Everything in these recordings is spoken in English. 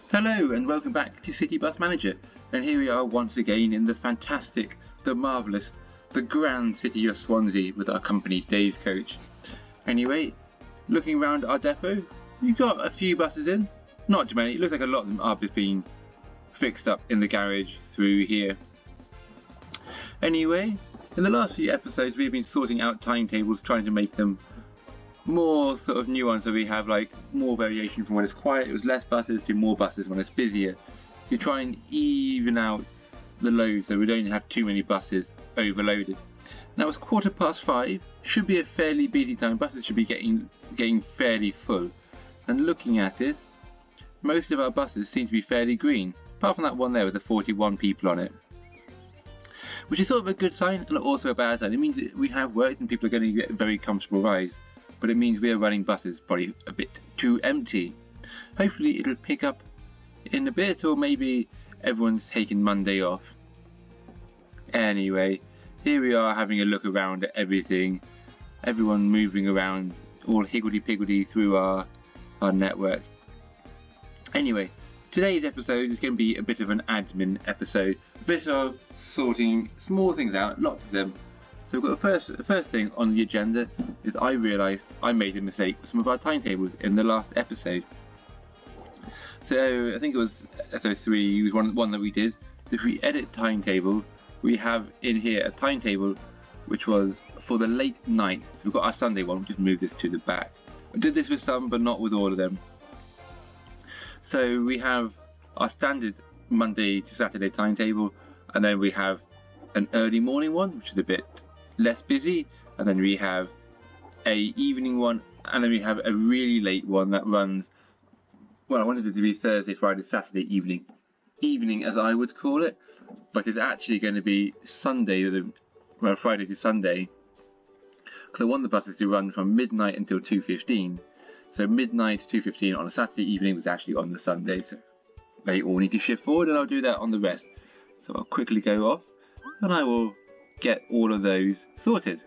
Hello and welcome back to City Bus Manager, and here we are once again in the fantastic, the marvellous, the grand city of Swansea with our company Dave Coach. Anyway, looking around our depot, we've got a few buses in, not too many. It looks like a lot of them are just being fixed up in the garage through here. Anyway, in the last few episodes we've been sorting out timetables, trying to make them more sort of nuanced, so we have like more variation from when it's quiet, it was less buses, to more buses when it's busier, to try and even out the load so we don't have too many buses overloaded. Now it's 5:15, should be a fairly busy time, buses should be getting fairly full, and looking at it, most of our buses seem to be fairly green, apart from that one there with the 41 people on it, which is sort of a good sign and also a bad sign. It means that we have worked and people are going to get very comfortable rides, but it means we are running buses probably a bit too empty. Hopefully it'll pick up in a bit, or maybe everyone's taking Monday off. Anyway, here we are having a look around at everything, everyone moving around all higgledy-piggledy through our network. Anyway, today's episode is going to be a bit of an admin episode, a bit of sorting small things out, lots of them. So we've got the first thing on the agenda is I realised I made a mistake with some of our timetables in the last episode. So I think it was episode 3, one that we did. So if we edit timetable, we have in here a timetable which was for the late night. So we've got our Sunday one, we'll just move this to the back. I did this with some but not with all of them. So we have our standard Monday to Saturday timetable, and then we have an early morning one which is a bit less busy, and then we have a evening one, and then we have a really late one that runs, well, I wanted it to be Thursday, Friday, Saturday evening as I would call it, but it's actually going to be Friday to Sunday, because I want the buses to run from midnight until 2:15. So midnight to 2:15 on a Saturday evening was actually on the Sunday, so they all need to shift forward, and I'll do that on the rest. So I'll quickly go off and I will get all of those sorted.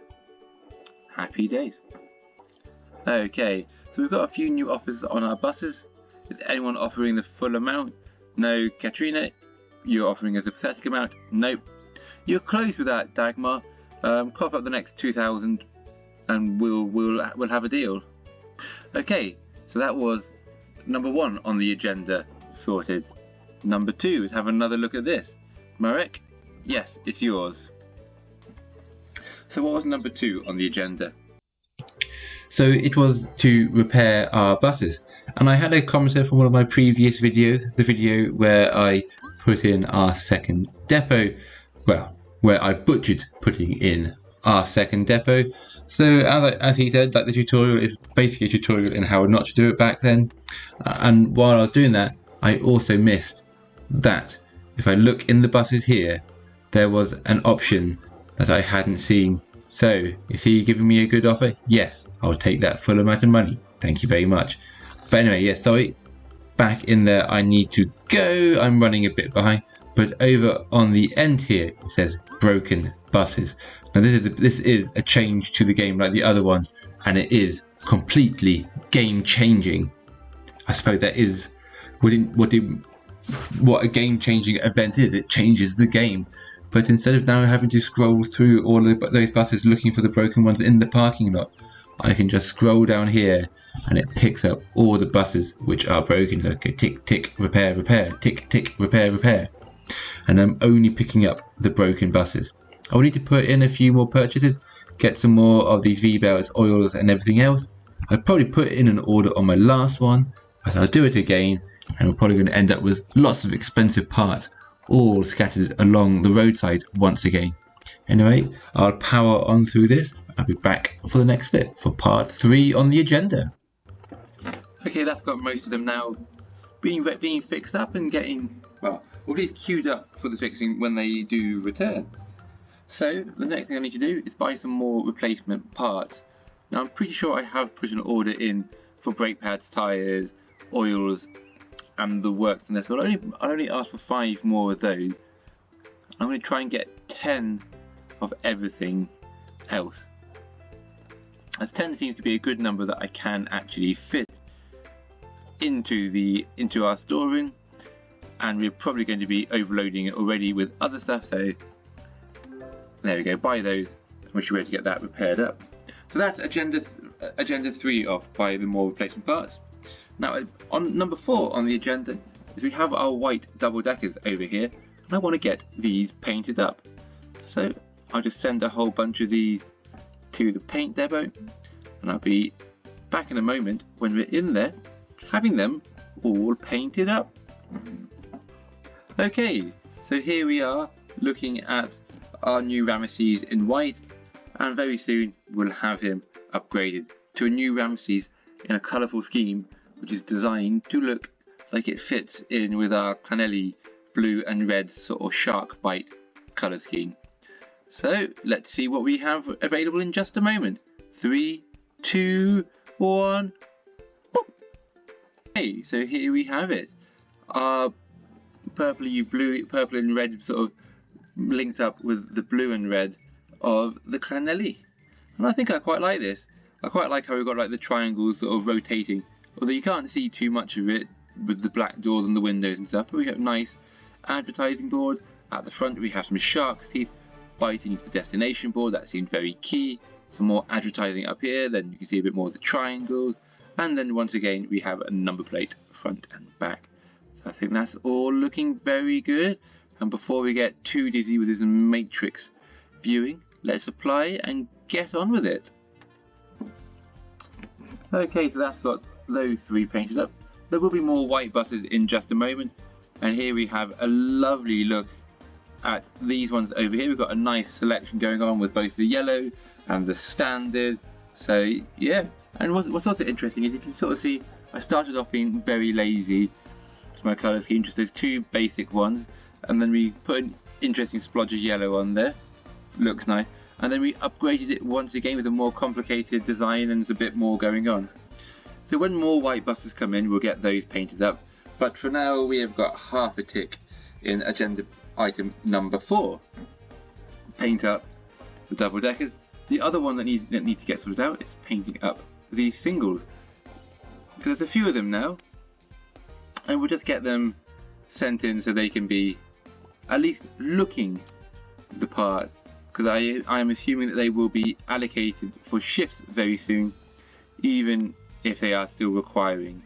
Happy days. Okay, so we've got a few new offers on our buses. Is anyone offering the full amount? No. Katrina, you're offering us a pathetic amount? Nope. You're close with that, Dagmar. Cough up the next 2,000 and we'll have a deal. Okay, so that was number 1 on the agenda sorted. Number 2 is have another look at this. Marek? Yes, it's yours. So what was number 2 on the agenda? So it was to repair our buses, and I had a commenter from one of my previous videos, the video where I put in our second depot, well, where I butchered putting in our second depot. So as he said, like, the tutorial is basically a tutorial in how not to do it back then, and while I was doing that, I also missed that if I look in the buses here, there was an option that I hadn't seen. So, is he giving me a good offer? Yes, I'll take that full amount of money. Thank you very much. But anyway, yes, sorry. Back in there, I need to go. I'm running a bit behind. But over on the end here, it says broken buses. Now this is a change to the game like the other ones, and it is completely game changing. I suppose that is what a game changing event is. It changes the game. But instead of now having to scroll through all of those buses looking for the broken ones in the parking lot, I can just scroll down here and it picks up all the buses which are broken. So okay, tick, tick, repair, repair, tick, tick, repair, repair. And I'm only picking up the broken buses. I will need to put in a few more purchases, get some more of these V-belts, oils and everything else. I probably put in an order on my last one, but I'll do it again, and we're probably going to end up with lots of expensive parts all scattered along the roadside once again. Anyway, I'll power on through this. I'll be back for the next bit, for part 3 on the agenda. Okay, that's got most of them now being fixed up and getting, well, or at least queued up for the fixing when they do return. So the next thing I need to do is buy some more replacement parts. Now I'm pretty sure I have put an order in for brake pads, tyres, oils, and the works on this. So I'll only ask for 5 more of those. I'm going to try and get 10 of everything else, as 10 seems to be a good number that I can actually fit into our storeroom. and we're probably going to be overloading it already with other stuff, so there we go, buy those, and we should be able to get that repaired up. So that's agenda 3 off, buy the more replacement parts. Now on number 4 on the agenda is we have our white double deckers over here, and I want to get these painted up. So I'll just send a whole bunch of these to the paint depot, and I'll be back in a moment when we're in there having them all painted up. Okay, so here we are looking at our new Ramesses in white, and very soon we'll have him upgraded to a new Ramesses in a colourful scheme which is designed to look like it fits in with our Clanelli blue and red sort of shark bite colour scheme. So let's see what we have available in just a moment. 3, 2, 1. Okay, so here we have it. Our purple and red sort of linked up with the blue and red of the Clanelli. And I think I quite like this. I quite like how we've got like the triangles sort of rotating. Although you can't see too much of it with the black doors and the windows and stuff. But we have a nice advertising board. At the front we have some shark's teeth biting into the destination board. That seemed very key. Some more advertising up here. Then you can see a bit more of the triangles. And then once again we have a number plate front and back. So I think that's all looking very good. And before we get too dizzy with this matrix viewing, let's apply and get on with it. Okay, so that's got those 3 painted up. There will be more white buses in just a moment. And here we have a lovely look at these ones over here. We've got a nice selection going on with both the yellow and the standard. So yeah, and what's also interesting is you can sort of see I started off being very lazy to my colour scheme, just those 2 basic ones, and then we put an interesting splodge of yellow on there, looks nice, and then we upgraded it once again with a more complicated design and there's a bit more going on. So when more white buses come in, we'll get those painted up, but for now we have got half a tick in agenda item number 4. Paint up the double deckers. The other one that needs to get sorted out is painting up these singles, because there's a few of them now, and we'll just get them sent in so they can be at least looking the part, because I am assuming that they will be allocated for shifts very soon, even if they are still requiring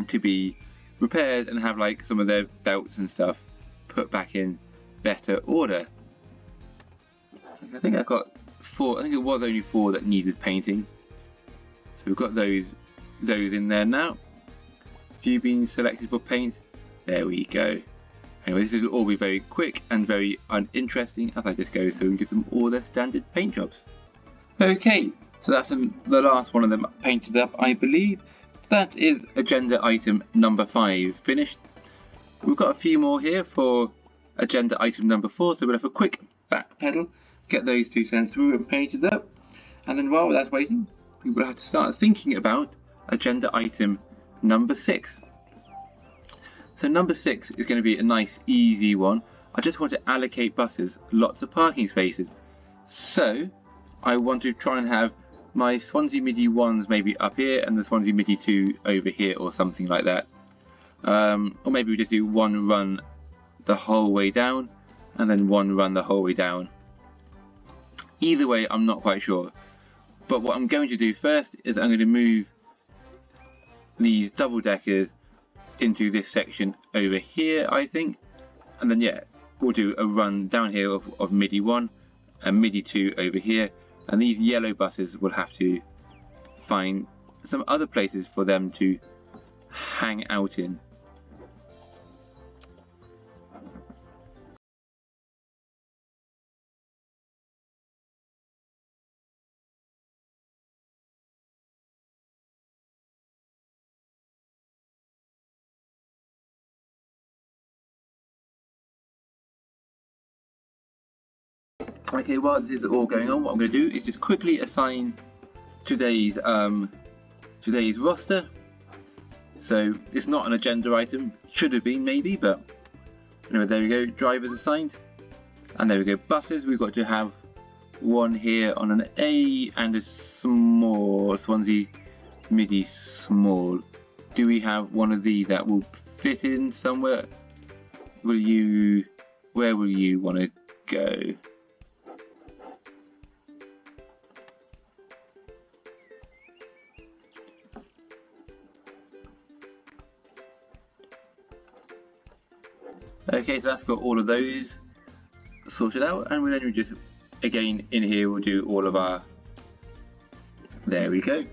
to be repaired and have like some of their belts and stuff put back in better order. I think I got 4. I think it was only 4 that needed painting, so we've got those in there now. A few being selected for paint. There we go. Anyway, this will all be very quick and very uninteresting as I just go through and give them all their standard paint jobs. Okay, so that's the last one of them painted up, I believe. That is agenda item number 5 finished. We've got a few more here for agenda item number 4, so we'll have a quick back pedal, get those 2 sent through and painted up, and then while that's waiting, we will have to start thinking about agenda item number 6. So number 6 is going to be a nice easy one. I just want to allocate buses lots of parking spaces. So I want to try and have my Swansea MIDI 1s maybe up here and the Swansea MIDI 2 over here or something like that. Or maybe we just do 1 run the whole way down and then 1 run the whole way down. Either way, I'm not quite sure. But what I'm going to do first is I'm going to move these double deckers into this section over here, I think, and then yeah, we'll do a run down here of MIDI 1 and MIDI 2 over here, and these yellow buses will have to find some other places for them to hang out in. Okay, while this is all going on, what I'm going to do is just quickly assign today's roster. So it's not an agenda item, should have been maybe, but anyway, there we go. Drivers assigned, and there we go. Buses, we've got to have 1 here on an A and a small Swansea MIDI small. Do we have one of these that will fit in somewhere where will you want to go? Okay, so that's got all of those sorted out, and then we just, again, in here we'll do all of our, there we go,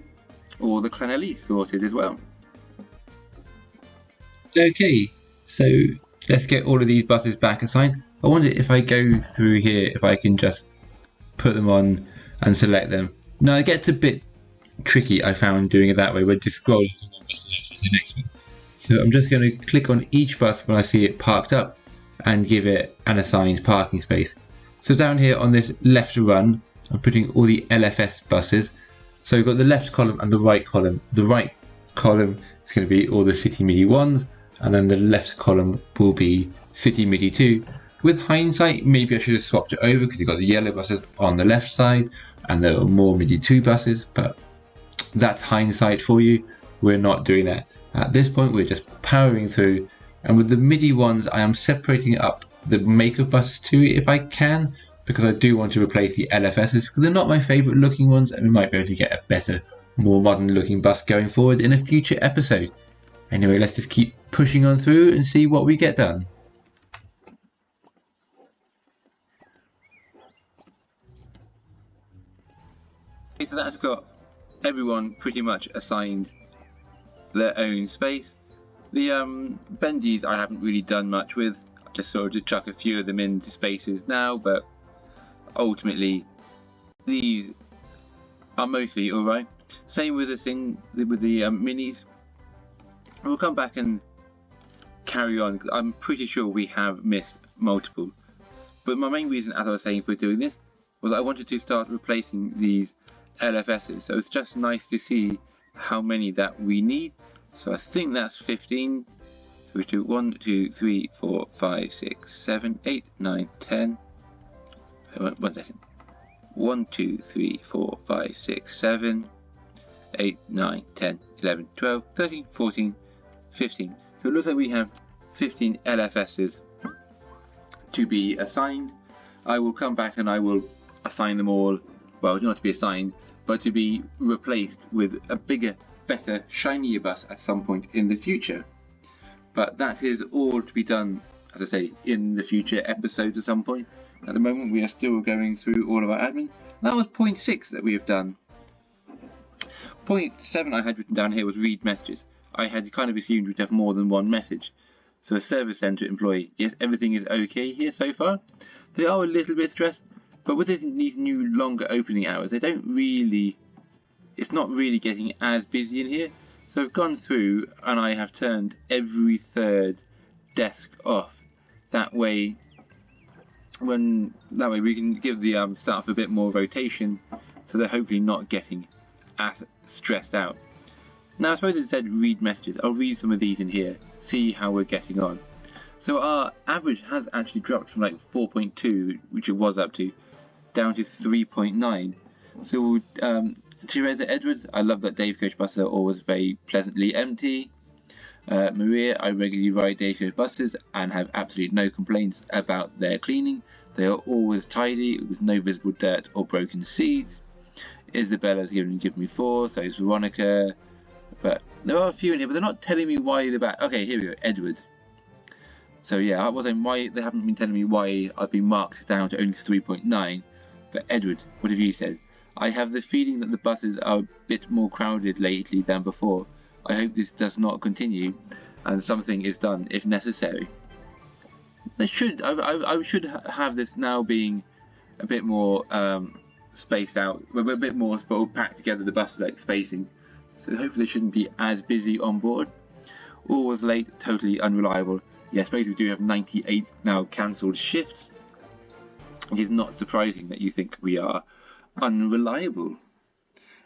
all the clanelli sorted as well. Okay, so let's get all of these buses back assigned. I wonder if I go through here, if I can just put them on and select them. No, it gets a bit tricky, I found, doing it that way. We're just scrolling from one bus to the next one. So I'm just going to click on each bus when I see it parked up and give it an assigned parking space. So down here on this left run, I'm putting all the LFS buses. So we've got the left column and the right column. The right column is going to be all the City MIDI 1s, and then the left column will be City MIDI 2. With hindsight, maybe I should have swapped it over because you've got the yellow buses on the left side and there are more MIDI 2 buses, but that's hindsight for you. We're not doing that. At this point, we're just powering through, and with the MIDI 1s, I am separating up the maker buses too if I can, because I do want to replace the LFSs because they're not my favourite looking ones, and we might be able to get a better, more modern looking bus going forward in a future episode. Anyway, let's just keep pushing on through and see what we get done. Okay, so that's got everyone pretty much assigned their own space. The bendies I haven't really done much with. I just sort of chuck a few of them into spaces now, but ultimately these are mostly alright. Same with the thing with the minis. We'll come back and carry on because I'm pretty sure we have missed multiple. But my main reason, as I was saying, for doing this was I wanted to start replacing these LFSs. So it's just nice to see how many that we need. So I think that's 15. So we do 1, 2, 3, 4, 5, 6, 7, 8, 9, 10. 1 second. 1, 2, 3, 4, 5, 6, 7, 8, 9, 10, 11, 12, 13, 14, 15. So it looks like we have 15 LFSs to be assigned. I will come back and I will assign them all, well, not to be assigned, but to be replaced with a bigger, better, shinier bus at some point in the future. But that is all to be done, as I say, in the future episodes at some point. At the moment we are still going through all of our admin. That was point 6 that we have done. Point 7 I had written down here was read messages. I had kind of assumed we'd have more than one message. So a service centre employee, yes, everything is okay here so far. They are a little bit stressed, but with these new longer opening hours, they don't really, it's not really getting as busy in here. So I've gone through and I have turned every third desk off. That way we can give the staff a bit more rotation, so they're hopefully not getting as stressed out. Now I suppose it said read messages. I'll read some of these in here, see how we're getting on. So our average has actually dropped from like 4.2, which it was up to, down to 3.9. So Teresa Edwards, I love that Dave Coach buses are always very pleasantly empty. Maria, I regularly ride Dave Coach buses and have absolutely no complaints about their cleaning. They are always tidy with no visible dirt or broken seats. Isabella's given me 4, so is Veronica. But there are a few in here, but they're not telling me why they're back. Okay, here we go, Edward. So yeah, I wasn't why they haven't been telling me why I've been marked down to only 3.9. But Edward, what have you said? I have the feeling that the buses are a bit more crowded lately than before. I hope this does not continue and something is done if necessary. I should have this now being a bit more spaced out, a bit more packed together, the bus like spacing. So hopefully it shouldn't be as busy on board. Always late, totally unreliable. Yeah, I suppose we do have 98 now cancelled shifts. It is not surprising that you think we are unreliable.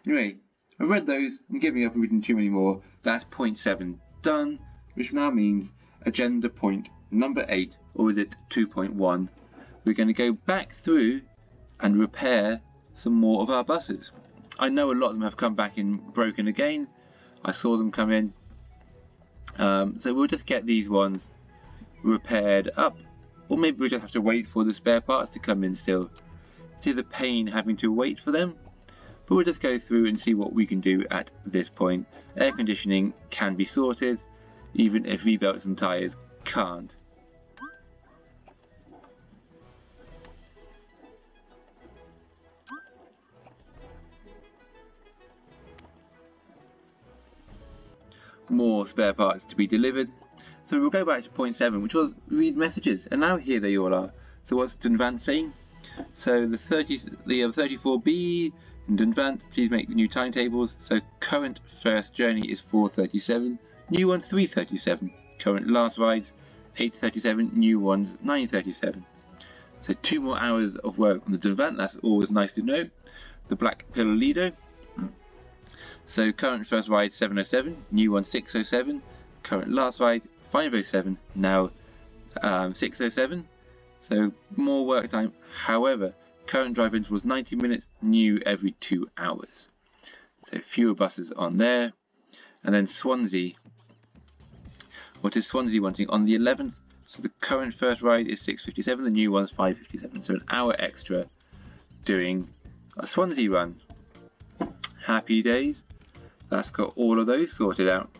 Anyway, I've read those. I'm giving up and reading too many more. That's point 7 done, which now means agenda point number 8, or is it 2.1? We're going to go back through and repair some more of our buses. I know a lot of them have come back in broken again. I saw them come in. So we'll just get these ones repaired up, or maybe we just have to wait for the spare parts to come in still. It is a pain having to wait for them, but we'll just go through and see what we can do at this point. Air conditioning can be sorted, even if V-belts and tyres can't. More spare parts to be delivered. So we'll go back to point 7, which was read messages, and now here they all are. So what's Dunvant saying? So the 34B in Dunvant, please make new timetables. So current first journey is 4:37, new one 3:37. Current last rides 8:37, new ones 9:37. So 2 more hours of work on the Dunvant. That's always nice to know. The Black Pill Lido. So current first ride 7:07, new one 6:07, current last ride 5:07, now 6:07. So more work time. However, current drive interval was 90 minutes, new every 2 hours. So fewer buses on there. And then Swansea. What is Swansea wanting? On the 11th, so the current first ride is 6:57, the new one's 5:57. So an hour extra doing a Swansea run. Happy days. That's got all of those sorted out.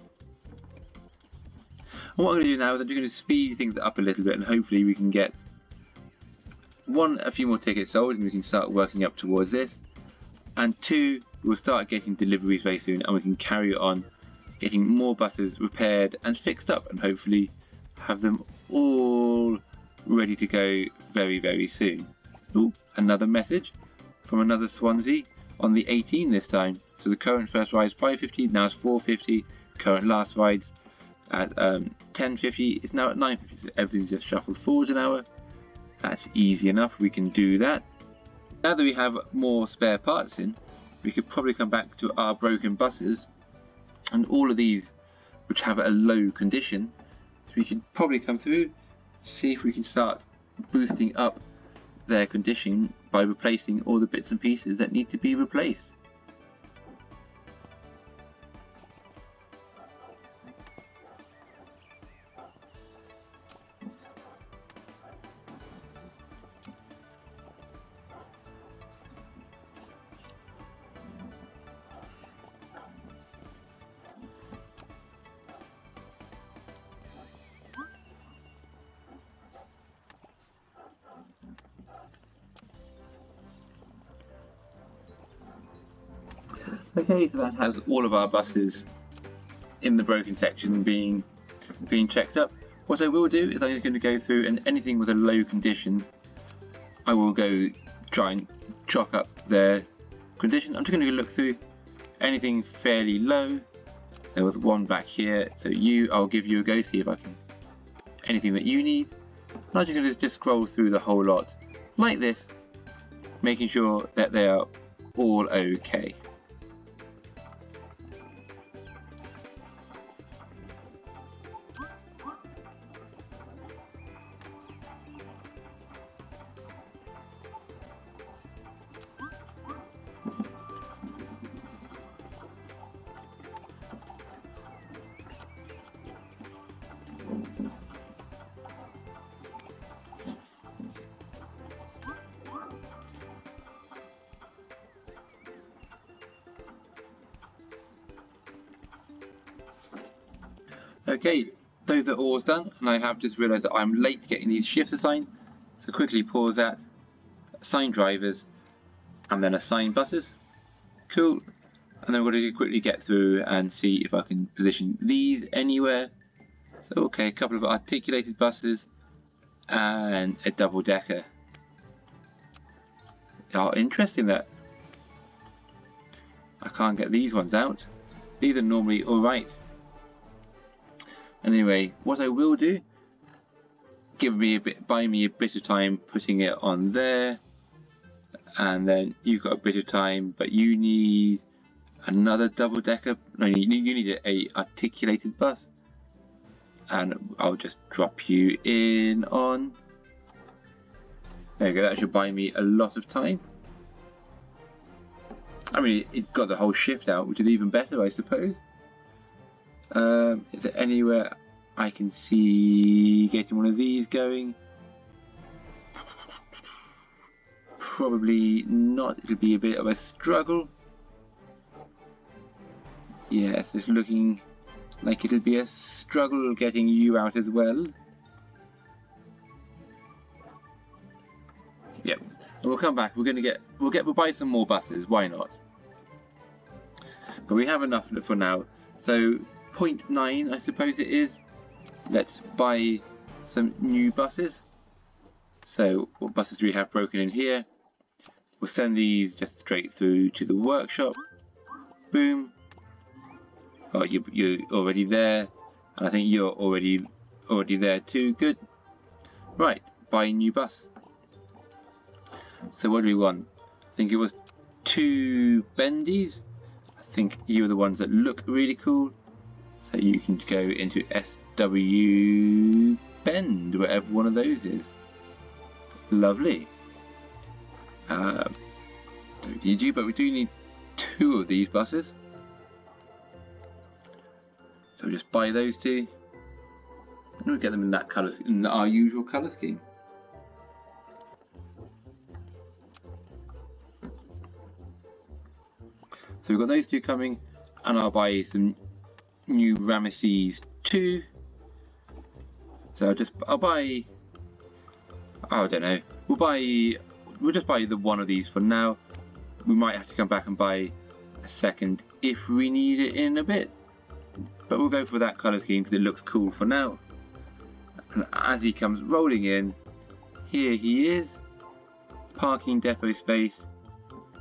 And what I'm going to do now is I'm going to speed things up a little bit, and hopefully we can get a few more tickets sold, and we can start working up towards this. And 2, we'll start getting deliveries very soon, and we can carry on getting more buses repaired and fixed up, and hopefully have them all ready to go very, very soon. Ooh, another message from another Swansea on the 18th this time. So the current first ride is 5:50, now it's 4:50. Current last rides at 10:50, it's now at 9:50. So everything's just shuffled forward an hour. That's easy enough, we can do that. Now that we have more spare parts in, we could probably come back to our broken buses, and all of these which have a low condition, so we can probably come through, see if we can start boosting up their condition by replacing all the bits and pieces that need to be replaced. Okay, so that has all of our buses in the broken section being checked up. What I will do is I'm just going to go through, and anything with a low condition, I will go try and chalk up their condition. I'm just going to look through anything fairly low. There was one back here, so I'll give you a go, see if I can, anything that you need. And I'm just going to just scroll through the whole lot like this, making sure that they are all okay. Okay, those are all done, and I have just realised that I'm late getting these shifts assigned, so quickly pause that, assign drivers, and then assign buses. Cool, and then we're going to quickly get through and see if I can position these anywhere. So okay, a couple of articulated buses and a double decker. Oh, interesting that I can't get these ones out. These are normally alright. Anyway, what I will do, buy me a bit of time putting it on there, and then you've got a bit of time, but you need another double decker. No, you need a articulated bus, and I'll just drop you in on. There you go. That should buy me a lot of time. I mean, it got the whole shift out, which is even better, I suppose. Is there anywhere I can see getting one of these going. Probably not. It'll be a bit of a struggle. Yes, it's looking like it'll be a struggle getting you out as well. Yep. And we'll come back. We'll buy some more buses. Why not? But we have enough for now. So 0.9, I suppose it is. Let's buy some new buses. So what buses do we have broken in here? We'll send these just straight through to the workshop. Boom. Oh, you're already there, and I think you're already there too. Good. Right, buy a new bus. So what do we want? I think it was 2 bendies. I think you're the ones that look really cool. So you can go into SW Bend, whatever one of those is. Lovely. Don't need you, but we do need 2 of these buses. So we'll just buy those 2. And we'll get them in that colour, in our usual colour scheme. So we've got those 2 coming, and I'll buy some new Ramesses 2. So I'll buy, I don't know, we'll just buy the one of these for now. We might have to come back and buy a second if we need it in a bit, but we'll go for that colour scheme because it looks cool for now. And as he comes rolling in, here he is, parking depot space,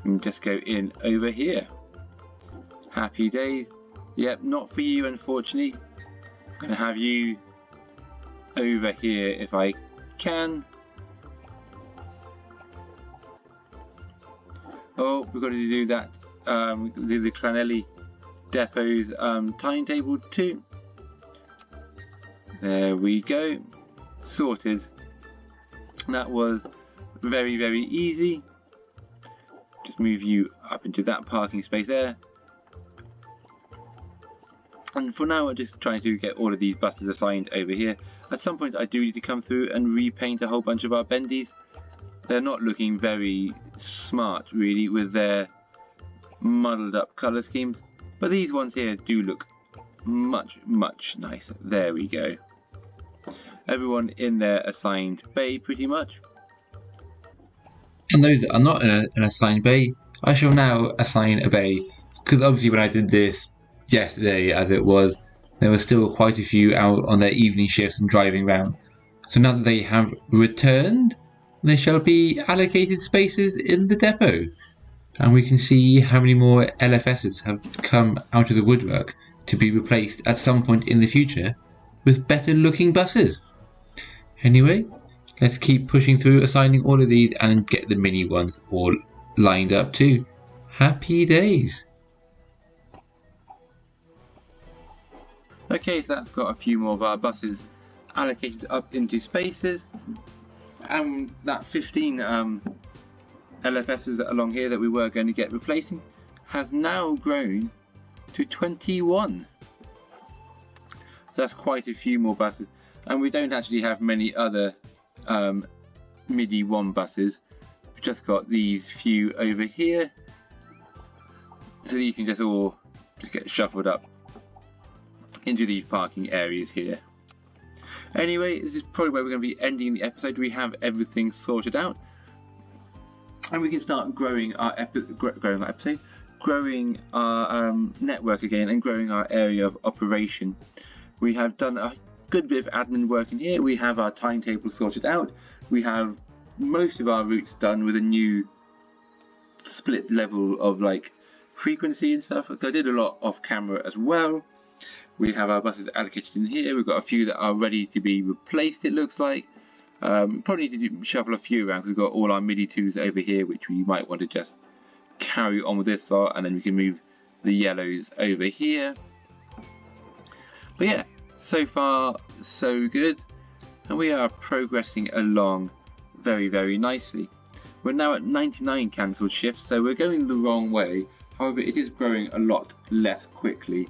and just go in over here. Happy days. Yep, not for you unfortunately. I'm going to have you over here if I can. Oh, we've got to do that. Do the Clanelli depot's timetable too. There we go. Sorted. That was very, very easy. Just move you up into that parking space there. And for now, I'm just trying to get all of these buses assigned over here. At some point, I do need to come through and repaint a whole bunch of our bendies. They're not looking very smart, really, with their muddled up colour schemes. But these ones here do look much, much nicer. There we go. Everyone in their assigned bay, pretty much. And those that are not in an assigned bay, I shall now assign a bay. Because obviously when I did this yesterday, as it was, there were still quite a few out on their evening shifts and driving around. So now that they have returned, there shall be allocated spaces in the depot. And we can see how many more LFSs have come out of the woodwork to be replaced at some point in the future with better looking buses. Anyway, let's keep pushing through assigning all of these and get the mini ones all lined up too. Happy days. Okay, so that's got a few more of our buses allocated up into spaces. And that 15 LFSs along here that we were going to get replacing has now grown to 21. So that's quite a few more buses. And we don't actually have many other MIDI 1 buses. We've just got these few over here. So you can just all get shuffled up into these parking areas here. Anyway, this is probably where we're going to be ending the episode. We have everything sorted out. And we can start growing our growing our network again and growing our area of operation. We have done a good bit of admin work in here. We have our timetable sorted out. We have most of our routes done with a new split level of like frequency and stuff. So I did a lot off camera as well. We have our buses allocated in here. We've got a few that are ready to be replaced, it looks like. Probably need to shuffle a few around because we've got all our MIDI 2s over here, which we might want to just carry on with this lot, and then we can move the yellows over here. But yeah, so far so good, and we are progressing along very, very nicely. We're now at 99 cancelled shifts, so we're going the wrong way. However, it is growing a lot less quickly.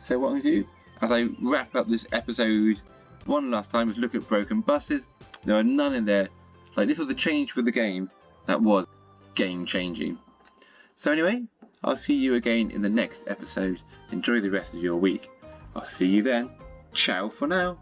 So what I'm going to do As I wrap up this episode, one last time, let's look at broken buses. There are none in there. Like, this was a change for the game that was game changing. So anyway, I'll see you again in the next episode. Enjoy the rest of your week. I'll see you then. Ciao for now.